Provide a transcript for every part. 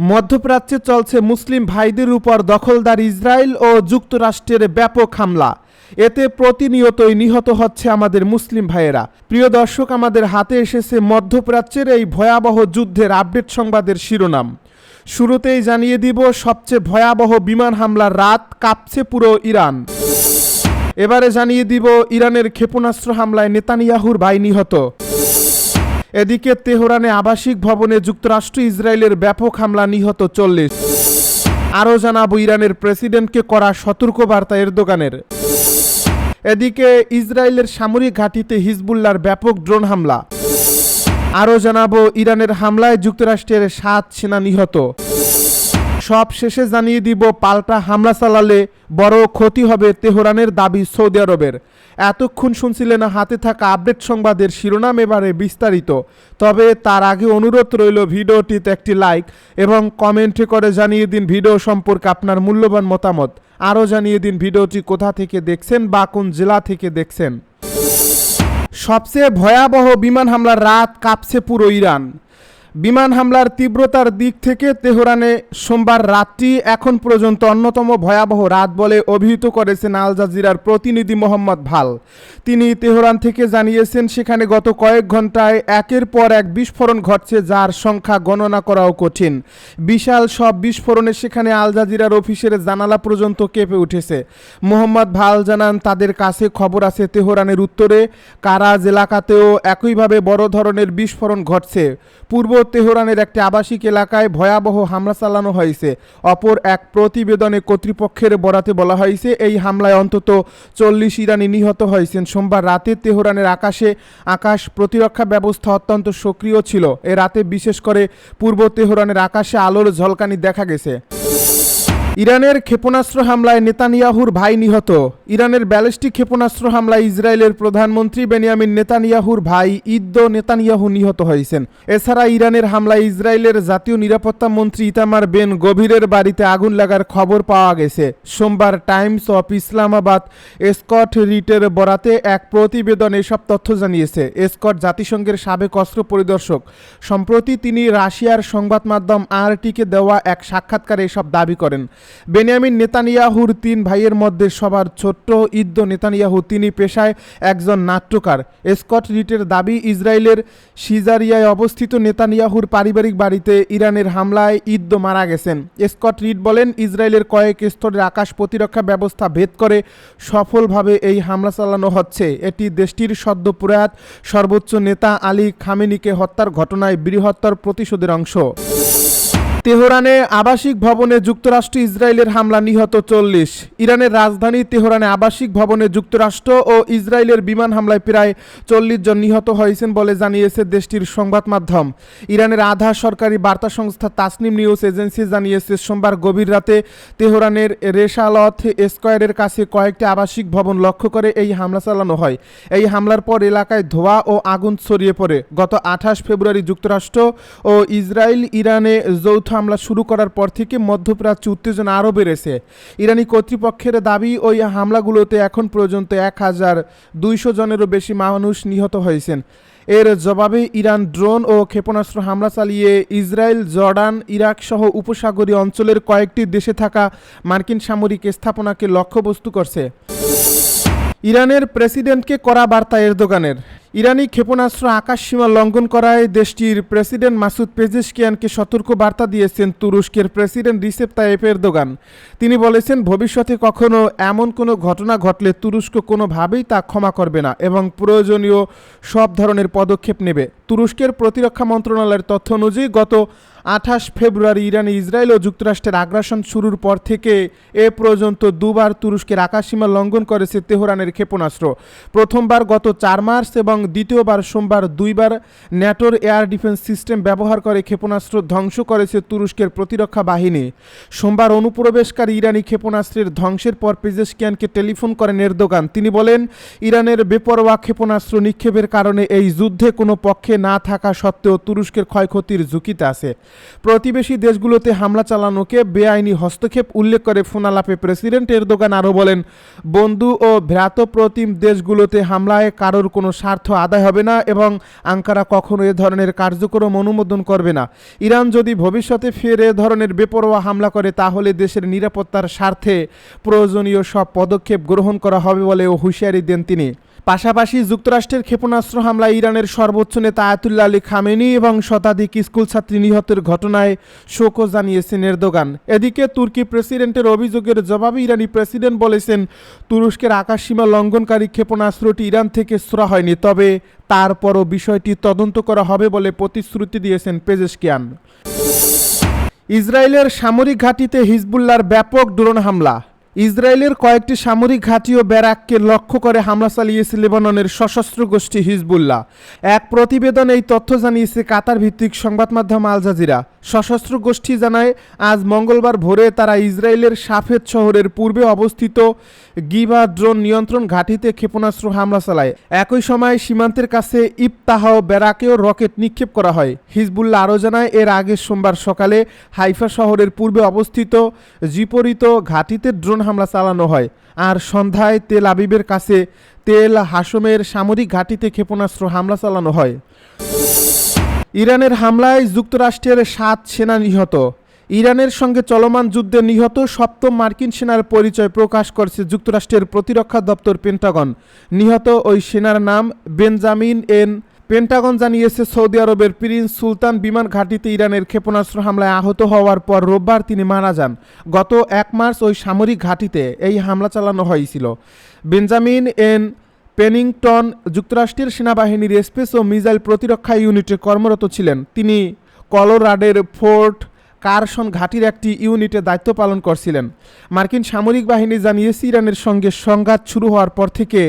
মধ্যপ্রাচ্যে চলছে মুসলিম ভাইদের উপর দখলদার ইসরায়েল ও যুক্তরাষ্ট্রের ব্যাপক হামলা। এতে প্রতিনিয়তই নিহত হচ্ছে আমাদের মুসলিম ভাইয়েরা। প্রিয় দর্শক, আমাদের হাতে এসেছে মধ্যপ্রাচ্যের এই ভয়াবহ যুদ্ধের আপডেট সংবাদের শিরোনাম। শুরুতেই জানিয়ে দিব সবচেয়ে ভয়াবহ বিমান হামলার রাত, কাঁপছে পুরো ইরান। এবারে জানিয়ে দিব ইরানের ক্ষেপণাস্ত্র হামলায় নেতানিয়াহুর ভাই নিহত। এদিকে তেহরানে আবাসিক ভবনে যুক্তরাষ্ট্র ইসরায়েলের ব্যাপক হামলা, নিহত 40। আরও জানাবো ইরানের প্রেসিডেন্টকে করা সতর্কবার্তা এরদোগানের। এদিকে ইসরায়েলের সামরিক ঘাঁটিতে হিজবুল্লাহর ব্যাপক ড্রোন হামলা। আরও জানাবো ইরানের হামলায় যুক্তরাষ্ট্রের 7 সেনা নিহত। সব শেষে জানিয়ে দিব পাল্টা হামলা চালালে বড় ক্ষতি হবে তেহরানের দাবি সৌদি আরবের। এতক্ষণ শুনছিলেন হাতে থাকা আপডেট সংবাদের শিরোনাম, এবারে বিস্তারিত। তবে তার আগে অনুরোধ রইল ভিডিওটিতে একটি লাইক এবং কমেন্টে করে জানিয়ে দিন ভিডিও সম্পর্কে আপনার মূল্যবান মতামত। আরও জানিয়ে দিন ভিডিওটি কোথা থেকে দেখছেন বা কোন জেলা থেকে দেখছেন। সবচেয়ে ভয়াবহ বিমান হামলার রাত, কাঁপছে পুরো ইরান। বিমান হামলার তীব্রতার দিক থেকে তেহরানে সোমবার রাতটি এখন পর্যন্ত অন্যতম ভয়াবহ রাত বলে অভিহিত করেছেন আল জাজিরার প্রতিনিধি মোহাম্মদ ভাল। তিনি তেহরান থেকে জানিয়েছেন সেখানে গত কয়েক ঘন্টায় একের পর এক বিস্ফোরণ ঘটছে, যার সংখ্যা গণনা করাও কঠিন। বিশাল সব বিস্ফোরণে সেখানে আল জাজিরার অফিসের জানালা পর্যন্ত কেঁপে উঠেছে। মোহাম্মদ ভাল জানান তাদের কাছে খবর আছে তেহরানের উত্তরে কারাজ এলাকাতেও একইভাবে বড় ধরনের বিস্ফোরণ ঘটছে। পূর্ব তেহরানের একটি আবাসিক এলাকায় ভয়াবহ হামলা চালানো হয়েছে। অপর এক প্রতিবেদনে কর্তৃপক্ষের বরাতে বলা হয়েছে এই হামলায় অন্তত 40 ইরানি নিহত হয়েছেন। সোমবার রাতে তেহরানের আকাশ প্রতিরক্ষা ব্যবস্থা অত্যন্ত সক্রিয় ছিল। এ রাতে বিশেষ করে পূর্ব তেহরানের আকাশে আলোর ঝলকানি দেখা গেছে। ইরানের ক্ষেপণাস্ত্র হামলায় নেতানিয়াহুর ভাই নিহত। ইরানের ব্যালিস্টিক ক্ষেপণাস্ত্র হামলায় ইসরায়েলের প্রধানমন্ত্রী বেনিয়ামিন নেতানিয়াহুর ভাই ইদ্দো নেতানিয়াহু নিহত হয়েছেন। এছাড়া ইরানের হামলায় ইসরায়েলের জাতীয় নিরাপত্তা মন্ত্রী ইতামার বেন গভিরের বাড়িতে আগুন লাগার খবর পাওয়া গেছে। সোমবার টাইমস অফ ইসলামাবাদ স্কট রিটের বরাতে এক প্রতিবেদন এসব তথ্য জানিয়েছে। স্কট জাতিসংঘের সাবেক অস্ত্র পরিদর্শক। সম্প্রতি তিনি রাশিয়ার সংবাদ মাধ্যম আরটিকে দেওয়া এক সাক্ষাৎকারে এসব দাবি করেন। বেনিয়ামিন নেতানিয়াহুর 3 ভাইয়ের মধ্যে সবার ছোট্ট ইদ্দো নেতানিয়াহু। তিনি পেশায় একজন নাট্যকার। স্কট রিটের দাবি, ইসরায়েলের সিজারিয়ায় অবস্থিত নেতানিয়াহুর পারিবারিক বাড়িতে ইরানের হামলায় ইদ্দো মারা গেছেন। স্কট রিট বলেন, ইসরায়েলের কয়েক স্তরের আকাশ প্রতিরক্ষা ব্যবস্থা ভেদ করে সফলভাবে এই হামলা চালানো হচ্ছে। এটি দেশটির সদ্য প্রয়াত সর্বোচ্চ নেতা আলী খামেনিকে হত্যার ঘটনায় বৃহত্তর প্রতিশোধের অংশ। তেহরানে আবাসিক ভবনে যুক্তরাষ্ট্র ইসরায়েলের হামলা, নিহত 40। ইরানের রাজধানী তেহরানে আবাসিক ভবনে যুক্তরাষ্ট্র ও ইসরায়েলের বিমান হামলায় প্রায় 40 জন নিহত হয়েছেন বলে জানিয়েছে দেশটির সংবাদ মাধ্যম। ইরানের আধা সরকারি বার্তা সংস্থা তাসনিম নিউজ এজেন্সি জানিয়েছে সোমবার গভীর রাতে তেহরানের রেশালত স্কয়ারের কাছে কয়েকটি আবাসিক ভবন লক্ষ্য করে এই হামলা চালানো হয়। এই হামলার পর এলাকায় ধোঁয়া ও আগুন ছড়িয়ে পড়ে। গত 28 ফেব্রুয়ারি যুক্তরাষ্ট্র ও ইসরায়েল ইরানে যৌথ হামলা শুরু করার পর থেকে মধ্যপ্রাচ্যে উত্তেজনা আরও বেড়েছে। ইরানি কর্তৃপক্ষের দাবি, ওই হামলাগুলোতে এখন পর্যন্ত 1200 জনেরও বেশি মানুষ নিহত হয়েছেন। এর জবাবে ইরান ড্রোন ও ক্ষেপণাস্ত্র হামলা চালিয়ে ইসরায়েল, জর্ডান, ইরাক সহ উপসাগরীয় অঞ্চলের কয়েকটি দেশে থাকা মার্কিন সামরিক স্থাপনাকে লক্ষ্যবস্তু করছে। ইরানের প্রেসিডেন্টকে করা বার্তা এরদোগানের। ইরানি ক্ষেপণাস্ত্র আকাশসীমা লঙ্ঘন করায় দেশটির প্রেসিডেন্ট মাসুদ পেজেশকিয়ানকে সতর্ক বার্তা দিয়েছেন তুরস্কের প্রেসিডেন্ট রিসেপ তাইয়েপ এরদোগান। তিনি বলেছেন, ভবিষ্যতে কখনো এমন কোনো ঘটনা ঘটলে তুরস্ক কোনোভাবেই তা ক্ষমা করবে না এবং প্রয়োজনীয় সব ধরনের পদক্ষেপ নেবে। তুরস্কের প্রতিরক্ষা মন্ত্রণালয়ের তথ্য অনুযায়ী গত 28 ফেব্রুয়ারি ইরানে ইসরায়েল ও যুক্তরাষ্ট্রের আগ্রাসন শুরুর পর থেকে এ পর্যন্ত দুবার তুরস্কের আকাশসীমা লঙ্ঘন করেছে তেহরানের ক্ষেপণাস্ত্র। প্রথমবার গত 4 মার্চ এবং দ্বিতীয়বার সোমবার 2বার ন্যাটোর এয়ার ডিফেন্স সিস্টেম ব্যবহার করে ক্ষেপণাস্ত্র ধ্বংস করেছে তুরস্কের প্রতিরক্ষা বাহিনী। সোমবার অনুপ্রবেশকারী ইরানি ক্ষেপণাস্ত্রের ধ্বংসের পর পেজেশকিয়ানকে টেলিফোন করেন এরদোগান। তিনি বলেন, ইরানের বেপরোয়া ক্ষেপণাস্ত্র নিক্ষেপের কারণে এই যুদ্ধে কোনো পক্ষে না থাকা সত্ত্বেও তুরস্কের ক্ষয়ক্ষতির ঝুঁকিতে আছে। প্রতিবেশী দেশগুলোতে হামলা চালানোকে বেআইনি হস্তক্ষেপ উল্লেখ করে ফোনালাপে প্রেসিডেন্ট এরদোগান আরও বলেন, বন্ধু ও ভ্রাতৃপ্রতিম দেশগুলোতে হামলায় কারোর কোনো স্বার্থ আদায় হবে না এবং আঙ্কারা কখনো এ ধরনের কার্যক্রম অনুমোদন করবে না। ইরান যদি ভবিষ্যতে ফের এ ধরনের বেপরোয়া হামলা করে তাহলে দেশের নিরাপত্তার স্বার্থে প্রয়োজনীয় সব পদক্ষেপ গ্রহণ করা হবে বলেও হুঁশিয়ারি দেন তিনি। পাশাপাশি যুক্তরাষ্ট্রের ক্ষেপণাস্ত্র হামলায় ইরানের সর্বোচ্চ নেতা আয়াতুল্লাহ আলী খামেনি এবং শতাধিক স্কুল ছাত্রী নিহতের ঘটনায় শোকও জানিয়েছেন এরদোগান। এদিকে তুর্কি প্রেসিডেন্টের অভিযোগের জবাবে ইরানি প্রেসিডেন্ট বলেছেন, তুরস্কের আকাশসীমা লঙ্ঘনকারী ক্ষেপণাস্ত্রটি ইরান থেকে ছোড়া হয়নি, তবে তারপরও বিষয়টি তদন্ত করা হবে বলে প্রতিশ্রুতি দিয়েছেন পেজেশকিয়ান। ইসরায়েলের সামরিক ঘাঁটিতে হিজবুল্লাহর ব্যাপক ড্রোন হামলা। ইসরায়েলের কয়েকটি সামরিক ঘাঁটি ও ব্যারাককে লক্ষ্য করে হামলা চালিয়েছে লেবাননের সশস্ত্র গোষ্ঠী হিজবুল্লাহ। এক প্রতিবেদন এই তথ্য জানিয়েছে কাতার ভিত্তিক সংবাদ মাধ্যম আল জাজিরা। সশস্ত্র গোষ্ঠী জানায়, আজ মঙ্গলবার ভোরে তারা ইসরায়েলের সাফেদ শহরের পূর্বে অবস্থিত গিবা ড্রোন নিয়ন্ত্রণ ঘাঁটিতে ক্ষেপণাস্ত্র হামলা চালায়। একই সময় সীমান্তের কাছে ইফতাহ ব্যারাকেও রকেট নিক্ষেপ করা হয়। হিজবুল্লাহ আরও জানায়, এর আগে সোমবার সকালে হাইফা শহরের পূর্বে অবস্থিত জিপোরিত ঘাঁটিতে ড্রোন হামলা চালানো হয়। আর সন্ধ্যায় তেল আবিবের কাছে তেল হাসমের সামরিক ঘাঁটিতে ক্ষেপণাস্ত্র হামলা চালানো হয়। ইরানের হামলায় যুক্তরাষ্ট্রের 7 সেনা নিহত। ইরানের সঙ্গে চলমান যুদ্ধে নিহত 7ম মার্কিন সেনার পরিচয় প্রকাশ করছে যুক্তরাষ্ট্রের প্রতিরক্ষা দপ্তর পেন্টাগন। নিহত ওই সেনার নাম বেনজামিন এন। পেন্টাগন জানিয়েছে, সৌদি আরবের প্রিন্স সুলতান বিমান ঘাঁটিতে ইরানের ক্ষেপণাস্ত্র হামলায় আহত হওয়ার পর রোববার তিনি মারা যান। গত 1 মার্চ ওই সামরিক ঘাঁটিতে এই হামলা চালানো হয়েছিল। বেঞ্জামিন এন পেনিংটন যুক্তরাষ্ট্রের সেনাবাহিনীর স্পেস ও মিসাইল প্রতিরক্ষা ইউনিটে কর্মরত ছিলেন। তিনি কলোরাডোর ফোর্ট কারসন ঘাঁটির একটি ইউনিটে দায়িত্ব পালন করছিলেন। মার্কিন সামরিক বাহিনী জানিয়েছে, ইরানের সঙ্গে সংঘাত শুরু হওয়ার পর থেকে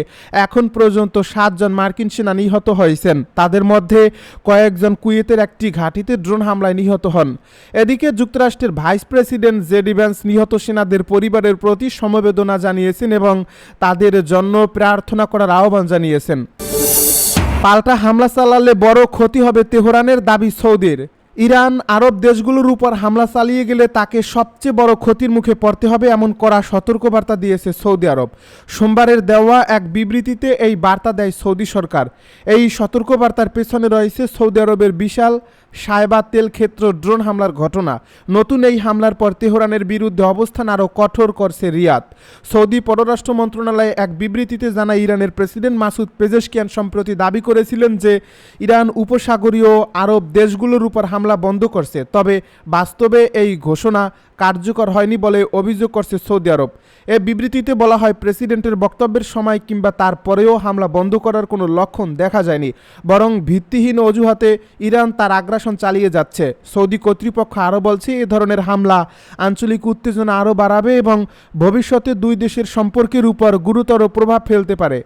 এখন পর্যন্ত 7 জন মার্কিন সেনা নিহত হয়েছেন। তাদের মধ্যে কয়েকজন কুয়েতের একটি ঘাঁটিতে ড্রোন হামলায় নিহত হন। এদিকে যুক্তরাষ্ট্রের ভাইস প্রেসিডেন্ট জেডি ভ্যান্স নিহত সেনাদের পরিবারের প্রতি সমবেদনা জানিয়েছেন এবং তাদের জন্য প্রার্থনা করার আহ্বান জানিয়েছেন। পাল্টা হামলা চালালে বড় ক্ষতি হবে তেহরানের দাবি সৌদির। ইরান আরব দেশগুলোর উপর হামলা চালিয়ে গেলে তাকে সবচেয়ে বড় ক্ষতির মুখে পড়তে হবে এমন কড়া সতর্কবার্তা দিয়েছে সৌদি আরব। সোমবারের দেওয়া এক বিবৃতিতে এই বার্তা দেয় সৌদি সরকার। এই সতর্কবার্তার পেছনে রয়েছে সৌদি আরবের বিশাল সায়বা তেল ক্ষেত্র ড্রোন হামলার ঘটনা। নতুন এই হামলার পর তেহরানের বিরুদ্ধে অবস্থান আরও কঠোর করছে রিয়াদ। সৌদি পররাষ্ট্র মন্ত্রণালয় এক বিবৃতিতে জানায়, ইরানের প্রেসিডেন্ট মাসুদ পেজেশকিয়ান সম্প্রতি দাবি করেছিলেন যে ইরান উপসাগরীয় আরব দেশগুলোর উপর হামলা বন্ধ করছে, তবে বাস্তবে এই ঘোষণা কার্যকর হয়নি বলে অভিযোগ করছে সৌদি আরব। এ বিবৃতিতে বলা হয়, প্রেসিডেন্টের বক্তব্যের সময় কিংবা তারপরেও হামলা বন্ধ করার কোনো লক্ষণ দেখা যায়নি, বরং ভিত্তিহীন অজুহাতে ইরান তার আগ্রাসন চালিয়ে যাচ্ছে। সৌদি কর্তৃপক্ষ আরও বলছে, এ ধরনের হামলা আঞ্চলিক উত্তেজনা আরও বাড়াবে এবং ভবিষ্যতে দুই দেশের সম্পর্কের উপর গুরুতর প্রভাব ফেলতে পারে।